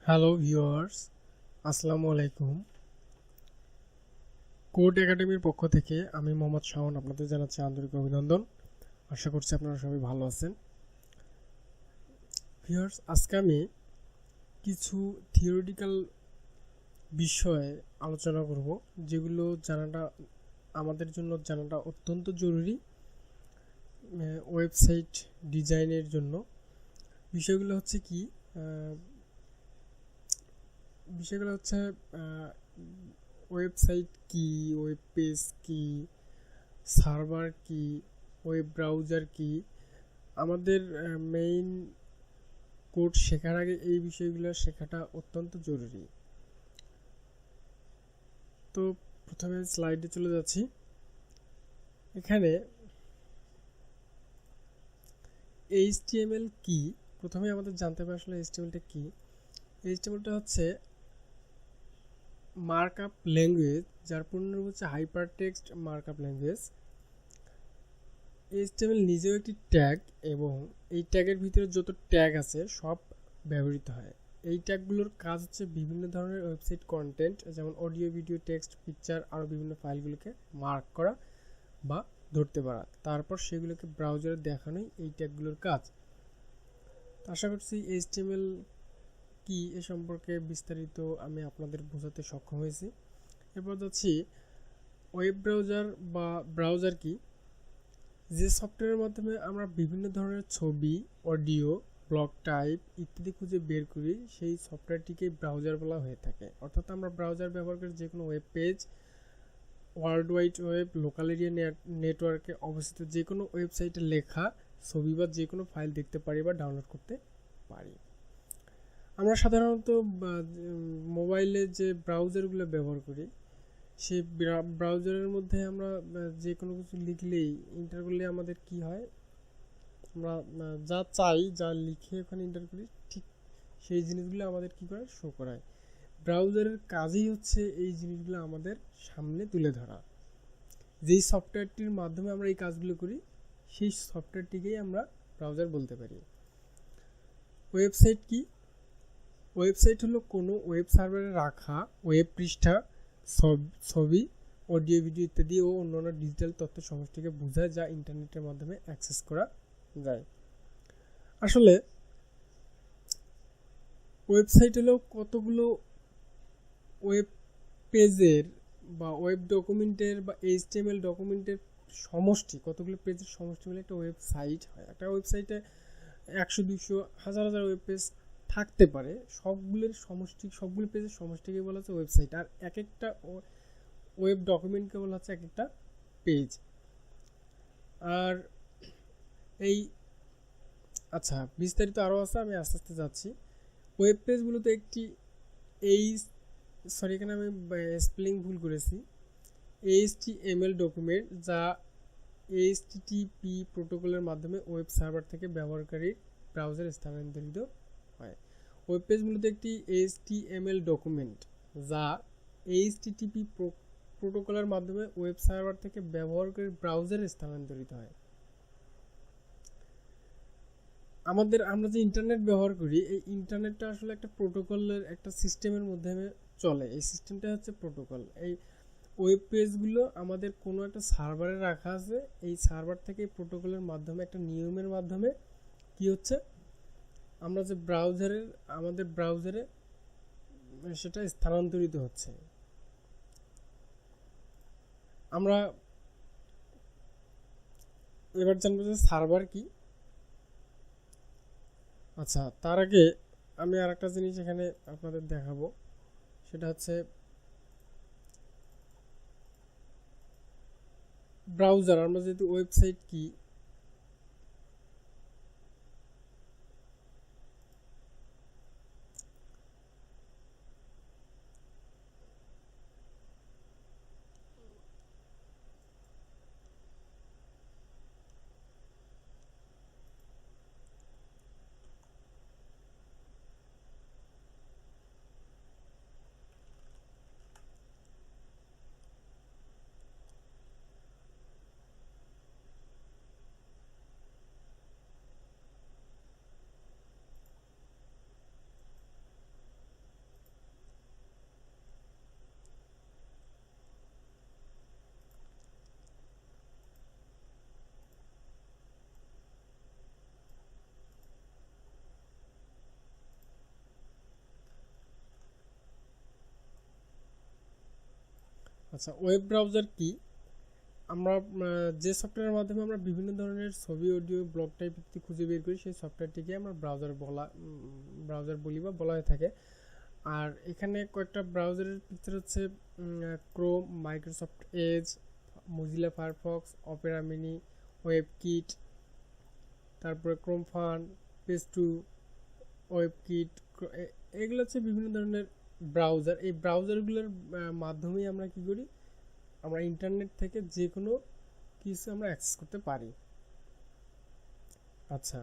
Hello viewers, আসসালামু আলাইকুম। Code একাডেমির পক্ষ থেকে আমি মোহাম্মদ শাওন আপনাদের জানাচ্ছি আন্তরিক অভিনন্দন। আশা করছি আপনারা সবাই ভালো আছেন। ভিউয়ার্স, আজকে আমি কিছু থিওরিটিক্যাল বিষয়ে আলোচনা করব, যেগুলো জানাটা আমাদের জন্য জানাটা অত্যন্ত জরুরি ওয়েবসাইট ডিজাইনের জন্য। বিষয়গুলো হচ্ছে কি বিষয়গুলো হচ্ছে ওয়েবসাইট কি, ওয়েব পেজ কি, সার্ভার কি, ওয়েব ব্রাউজার কি। আমাদের মেইন কোড শেখার আগে এই বিষয়গুলো শেখাটা অত্যন্ত জরুরি। তো প্রথমে স্লাইডে চলে যাচ্ছি। এখানে HTML কি, প্রথমে আমাদের জানতে হবে আসলে HTMLটা কি। HTMLটা হচ্ছে মার্কআপ ল্যাঙ্গুয়েজ, যার পূর্ণরূপ হচ্ছে hyper text markup language. HTML নিজেও একটি ট্যাগ, এবং এই ট্যাগের ভিতরে যত ট্যাগ আছে সব ব্যবহৃত হয়। এই ট্যাগগুলোর কাজ হচ্ছে বিভিন্ন ধরনের ওয়েবসাইট কন্টেন্ট, যেমন অডিও, ভিডিও, টেক্সট, পিকচার, আরও বিভিন্ন ফাইলগুলোকে মার্ক করা বা ধরতে পারা, তারপর সেগুলোকে ব্রাউজারে দেখানোই এই ট্যাগগুলোর কাজ। আশা করছি HTML কি এ সম্পর্কে বিস্তারিত আমি আপনাদের বোঝাতে সক্ষম হয়েছি। এরপর যাচ্ছি ওয়েব ব্রাউজার বা ব্রাউজার কি। যে সফটওয়্যারের মাধ্যমে আমরা বিভিন্ন ধরনের ছবি, অডিও, ব্লগ টাইপ ইত্যাদি খুঁজে বের করি, সেই সফটওয়্যারটিকে ব্রাউজার বলা হয়ে থাকে। অর্থাৎ আমরা ব্রাউজার ব্যবহার করে যে কোনো web page, world wide web, local area নেটওয়ার্কে অবস্থিত যে কোনো ওয়েবসাইটে লেখা ছবি বা যে কোনো ফাইল দেখতে পারি বা ডাউনলোড করতে পারি। আমরা সাধারণত মোবাইলে যে ব্রাউজারগুলো ব্যবহার করি, সেই ব্রাউজারের মধ্যে আমরা যে কোনো কিছু লিখলেই, এন্টার করলে আমাদের কি হয়, আমরা যা চাই, যা লিখে ওখানে এন্টার করি, ঠিক সেই জিনিসগুলো আমাদের কি করে শো করায়। ব্রাউজারের কাজই হচ্ছে এই জিনিসগুলো আমাদের সামনে তুলে ধরা। যেই সফটওয়্যারটির মাধ্যমে আমরা এই কাজগুলো করি, সেই সফটওয়্যারটিকেই আমরা ব্রাউজার বলতে পারি। ওয়েবসাইট কি? ওয়েবসাইট হলো কোনো ওয়েব সার্ভারে রাখা ওয়েব পৃষ্ঠা, ছবি, অডিও, ভিডিও ইত্যাদি ও অন্যান্য ডিজিটাল তথ্য সমষ্টিকে বোঝায়, যা ইন্টারনেটের মাধ্যমে অ্যাক্সেস করা যায়। আসলে ওয়েবসাইট হলো কতগুলো ওয়েব পেজের বা ওয়েব ডকুমেন্টের বা HTML ডকুমেন্টের সমষ্টি, কতগুলো পেজের সমষ্টি মিলে একটা ওয়েবসাইট হয়। একটা ওয়েবসাইটে 100, 200, হাজার হাজার ওয়েব পেজ থাকতে পারে, সবগুলোর সমষ্টি, সবগুলো পেজের সমষ্টিকে বলা হচ্ছে ওয়েবসাইট। আর এক একটা ওয়েব ডকুমেন্টকে বলা হচ্ছে এক একটা পেজ। আর এই আচ্ছা, বিস্তারিত আরও আছে, আমি আস্তে আস্তে যাচ্ছি। ওয়েব পেজগুলোতে একটি এই সরি, এখানে আমি স্পেলিং ভুল করেছি। HTML ডকুমেন্ট, যা HTTP প্রোটোকলের মাধ্যমে ওয়েব সার্ভার থেকে ব্যবহারকারীর ব্রাউজারে স্থানান্তরিত হয়। ওয়েব পেজগুলোতে একটি HTML ডকুমেন্ট, যা HTTP প্রোটোকলের মাধ্যমে ওয়েব সার্ভার থেকে ব্যবহারকারীর ব্রাউজারে স্থানান্তরিত হয়। আমরা যে ইন্টারনেট ব্যবহার করি, এই ইন্টারনেটটা আসলে একটা প্রোটোকলের, একটা সিস্টেমের মধ্যে চলে। এই সিস্টেমটা হচ্ছে প্রোটোকল। এই ওয়েব পেজগুলো আমাদের কোনো একটা সার্ভারে রাখা আছে, এই সার্ভার থেকে প্রোটোকলের মাধ্যমে, একটা নিয়মের মাধ্যমে কি হচ্ছে, আমরা যে আমাদের ব্রাউজারে সেটা স্থানান্তরিত হচ্ছে। আমরা এবার জানবো যে সার্ভার কি। আচ্ছা, তার আগে আমি আর একটা জিনিস এখানে আপনাদের দেখাবো, সেটা হচ্ছে ব্রাউজার। আমরা যেহেতু ওয়েবসাইট কি, আচ্ছা, ওয়েব ব্রাউজার কি? আমরা যে সফটওয়্যারের মাধ্যমে আমরা বিভিন্ন ধরনের ছবি, অডিও, ব্লগ টাইপ ইত্যাদি খুঁজে বের করি সেই সফটওয়্যারটিকে আমরা ব্রাউজার বলি বা বলা হয়ে থাকে। আর এখানে কয়েকটা ব্রাউজারের পিকচার হচ্ছে Chrome, Microsoft Edge, Mozilla Firefox, Opera Mini, WebKit, তারপরে Chrome fun, page two, WebKit, এগুলো হচ্ছে বিভিন্ন ধরনের ব্রাউজার। এই ব্রাউজারগুলোর মাধ্যমেই আমরা কি করি, আমরা ইন্টারনেট থেকে যে কোনো কিছু আমরা অ্যাক্সেস করতে পারি। আচ্ছা,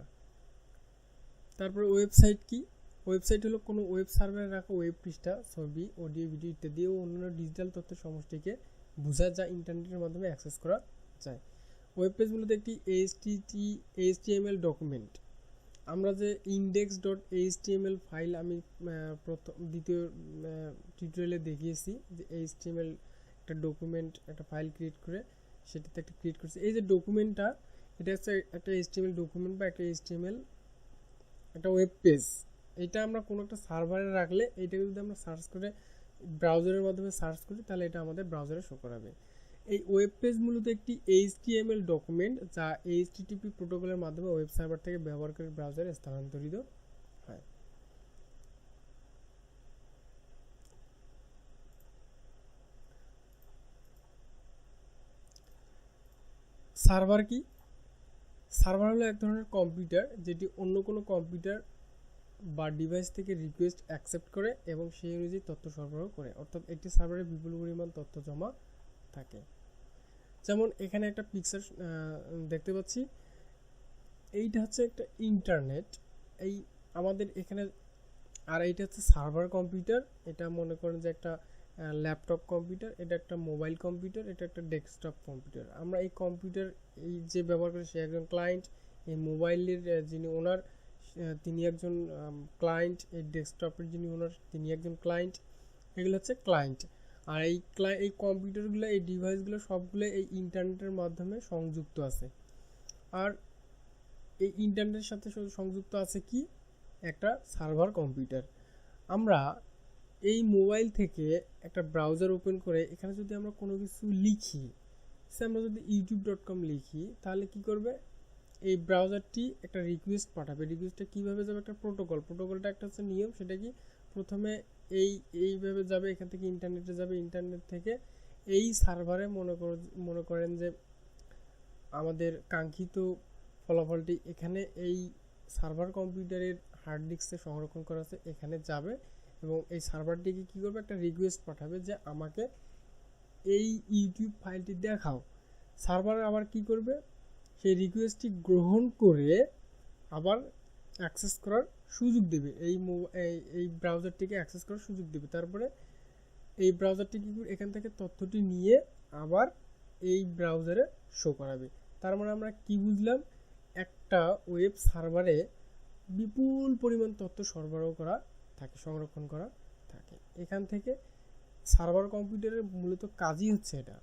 তারপরে ওয়েবসাইট কি? ওয়েবসাইট হলো কোনো ওয়েব সার্ভারে রাখা ওয়েব পৃষ্ঠা, ছবি, অডিও, ভিডিও ইত্যাদি ও অন্যান্য ডিজিটাল তথ্যের সমষ্টিকে বোঝায় যা ইন্টারনেটের মাধ্যমে অ্যাক্সেস করা যায়। ওয়েব পেজ মূলত একটি এইচটিএমএল ডকুমেন্ট। আমরা যে index.html ফাইল আমি দ্বিতীয় টিউটোরিয়ালে দেখিয়েছি যে এইচটিএমএল একটা ডকুমেন্ট, একটা ফাইল ক্রিয়েট করে সেটাতে একটা ক্রিয়েট করছি। এই যে ডকুমেন্টটা, এটা হচ্ছে একটা এইচটিএমএল ডকুমেন্ট বা একটা এইচটিএমএল একটা ওয়েব পেজ। এটা আমরা কোনো একটা সার্ভারে রাখলে এইটাকে যদি আমরা সার্চ করে ব্রাউজারের মাধ্যমে সার্চ করি তাহলে এটা আমাদের ব্রাউজারে শো করাবে। এই ওয়েব পেজ মূলত একটি এইচটিএমএল ডকুমেন্ট যা এইচটিটিপি প্রোটোকলের মাধ্যমে ওয়েব সার্ভার থেকে ব্যবহারকারীর ব্রাউজারে স্থানান্তরিত হয়। সার্ভার কি? সার্ভার হলো এক ধরনের কম্পিউটার যেটি অন্য কোনো কম্পিউটার বা ডিভাইস থেকে রিকোয়েস্ট অ্যাকসেপ্ট করে এবং সেই অনুযায়ী তথ্য সরবরাহ করে, অর্থাৎ একটি সার্ভারে বিপুল পরিমাণ তথ্য জমা থাকে। যেমন এখানে একটা পিকচার দেখতে পাচ্ছি, এইটা হচ্ছে একটা ইন্টারনেট, এই আমাদের এখানে। আর এইটা হচ্ছে সার্ভার কম্পিউটার, এটা মনে করেন যে একটা ল্যাপটপ কম্পিউটার, এটা একটা মোবাইল কম্পিউটার, এটা একটা ডেস্কটপ কম্পিউটার। আমরা এই কম্পিউটার এই যে ব্যবহার করি সে একজন ক্লায়েন্ট, এই মোবাইলের যিনি ওনার তিনি একজন ক্লায়েন্ট, এই ডেস্কটপের যিনি ওনার তিনি একজন ক্লায়েন্ট, এগুলো হচ্ছে ক্লায়েন্ট। আর এই কম্পিউটারগুলো, এই ডিভাইসগুলো সবগুলো এই ইন্টারনেটের মাধ্যমে সংযুক্ত আছে। আর এই ইন্টারনেটের সাথে সংযুক্ত আছে কি, একটা সার্ভার কম্পিউটার। আমরা এই মোবাইল থেকে একটা ব্রাউজার ওপেন করে এখানে যদি আমরা কোনো কিছু লিখি, সে আমরা যদি youtube.com লিখি তাহলে কি করবে, এই ব্রাউজারটি একটা রিকোয়েস্ট পাঠাবে। রিকোয়েস্টটা কীভাবে যাবে, একটা প্রোটোকলটা একটা হচ্ছে নিয়ম, সেটা কি প্রথমে এইভাবে যাবে, এখান থেকে ইন্টারনেটে যাবে, ইন্টারনেট থেকে এই সার্ভারে মনে করেন যে আমাদের কাঙ্ক্ষিত ফলাফলটি এখানে এই সার্ভার কম্পিউটারের হার্ড ডিস্কে সংরক্ষণ করা আছে, এখানে যাবে এবং এই সার্ভারটিকে কী করবে, একটা রিকোয়েস্ট পাঠাবে যে আমাকে এই ইউটিউব ফাইলটি দেখাও। সার্ভার আবার কি করবে, সেই রিকোয়েস্টটি গ্রহণ করে আবার অ্যাক্সেস করার সুযোগ দেবে, এই ব্রাউজারটিকে অ্যাক্সেস করার সুযোগ দেবে। তারপরে এই ব্রাউজারটি কি এখান থেকে তথ্যটি নিয়ে আবার এই ব্রাউজারে শো করাবে। তার মানে আমরা কি বুঝলাম, একটা ওয়েব সার্ভারে বিপুল পরিমাণ তথ্য সরবরাহ করা থাকে, সংরক্ষণ করা থাকে। এখান থেকে সার্ভার কম্পিউটারের মূলত কাজই হচ্ছে এটা।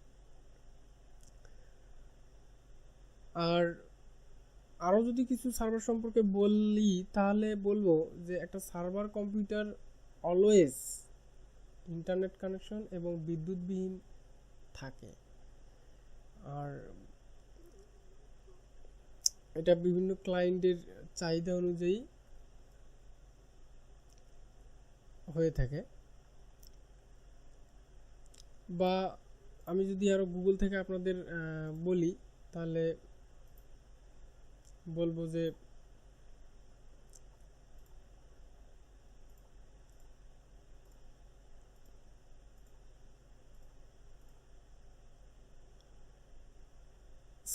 আর আরও যদি কিছু সার্ভার সম্পর্কে বলি তাহলে বলবো যে একটা server computer always internet connection এবং বিদ্যুৎবিহীন থাকে। আর এটা বিভিন্ন ক্লায়েন্টের চাহিদা অনুযায়ী হয়ে থাকে। বা আমি যদি আরও গুগল থেকে আপনাদের বলি তাহলে বলবো যে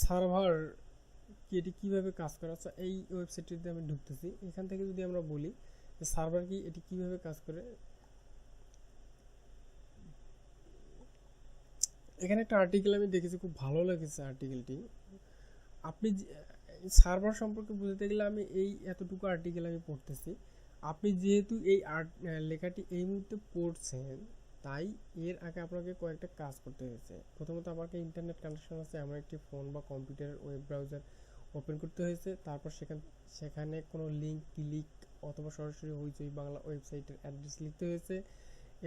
সার্ভার কি, এটি কীভাবে কাজ করে। আচ্ছা, এই ওয়েবসাইটটিতে আমি ঢুকতেছি, এখান থেকে যদি আমরা বলি যে সার্ভার কি, এটি কীভাবে কাজ করে। এখানে একটা আর্টিকেল আমি দেখেছি, খুব ভালো লেগেছে আর্টিকেলটি। আপনি সার্ভার সম্পর্কে বুঝতে গেলে আমি এই এতটুকু আর্টিকেল আমি পড়তেছি, আপনি যেহেতু এই লেখাটি এই মুহূর্তে পড়ছেন তাই এর আগে আপনাকে কয়েকটা কাজ করতে হয়েছে। প্রথমত আমাকে ইন্টারনেট কানেকশন আছে এমন একটি ফোন বা কম্পিউটারের ওয়েব ব্রাউজার ওপেন করতে হয়েছে। তারপর সেখানে কোনো লিঙ্ক ক্লিক অথবা সরাসরি হইচই বাংলা ওয়েবসাইটের অ্যাড্রেস লিখতে হয়েছে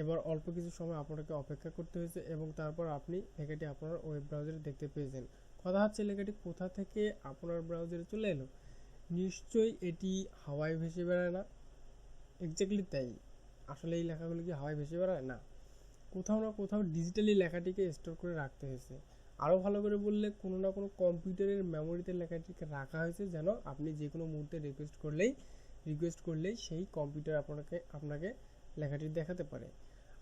এবার অল্প কিছু সময় আপনাকে অপেক্ষা করতে হয়েছে এবং তারপর আপনি লেখাটি আপনার ওয়েব ব্রাউজারে দেখতে পেয়েছেন। কথা হচ্ছে লেখাটি কোথা থেকে আপনার ব্রাউজারে চলে এলো? নিশ্চয়ই এটি হাওয়ায় ভেসে বেড়ায় না। এক্স্যাক্টলি তাই। আসলে এই লেখাগুলো কি হাওয়ায় ভেসে বেড়ায় না, কোথাও না কোথাও ডিজিটালি লেখাটিকে স্টোর করে রাখতে হয়েছে। আরও ভালো করে বললে কোনো না কোনো কম্পিউটারের মেমোরিতে লেখাটিকে রাখা হয়েছে, যেন আপনি যে কোনো মুহূর্তে রিকোয়েস্ট করলেই সেই কম্পিউটার আপনাকে লেখাটি দেখাতে পারে।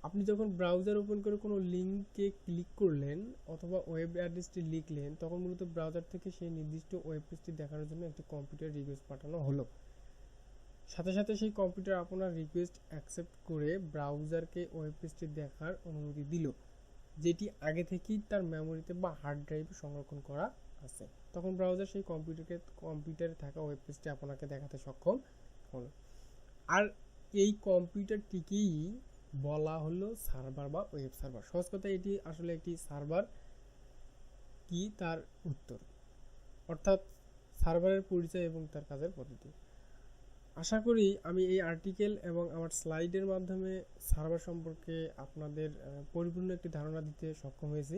আপনি যখন ব্রাউজার ওপেন করে কোনো লিঙ্কে ক্লিক করলেন অথবা ওয়েব অ্যাড্রেসটি লিখলেন, তখন মূলত ব্রাউজার থেকে সেই নির্দিষ্ট ওয়েব পেজটি দেখানোর জন্য একটি কম্পিউটার রিকোয়েস্ট পাঠানো হলো। সাথে সাথে সেই কম্পিউটার আপনার রিকোয়েস্ট অ্যাকসেপ্ট করে ব্রাউজারকে ওয়েব পেজটি দেখার অনুমতি দিল, যেটি আগে থেকেই তার মেমোরিতে বা হার্ড ড্রাইভে সংরক্ষণ করা আছে। তখন ব্রাউজার সেই কম্পিউটারে থাকা ওয়েব পেজটি আপনাকে দেখাতে সক্ষম হলো। আর এই কম্পিউটারটিকেই বলা হলো সার্ভার বা ওয়েব সার্ভার। সহজ কথা, এটি আসলে একটি সার্ভার। কি তার উত্তর, অর্থাৎ সার্ভারের পরিচয় এবং তার কাজের পদ্ধতি। আশা করি আমি এই আর্টিকেল এবং আমার স্লাইডের মাধ্যমে সার্ভার সম্পর্কে আপনাদের পরিপূর্ণ একটি ধারণা দিতে সক্ষম হয়েছি।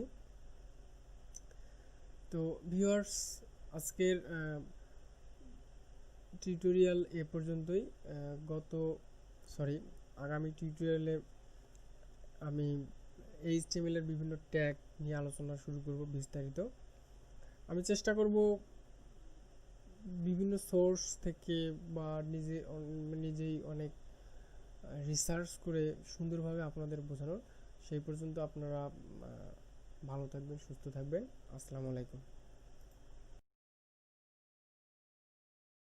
তো ভিউয়ার্স, আজকের টিউটোরিয়াল এ পর্যন্তই। আগামী টিউটোরিয়ালে আমি HTML এর বিভিন্ন ট্যাগ নিয়ে আলোচনা শুরু করব বিস্তারিত। আমি চেষ্টা করব বিভিন্ন সোর্স থেকে বা নিজেই অনেক রিসার্চ করে সুন্দরভাবে আপনাদের বোঝানোর। সেই পর্যন্ত আপনারা ভালো থাকবেন, সুস্থ থাকবেন। আসসালামু আলাইকুম।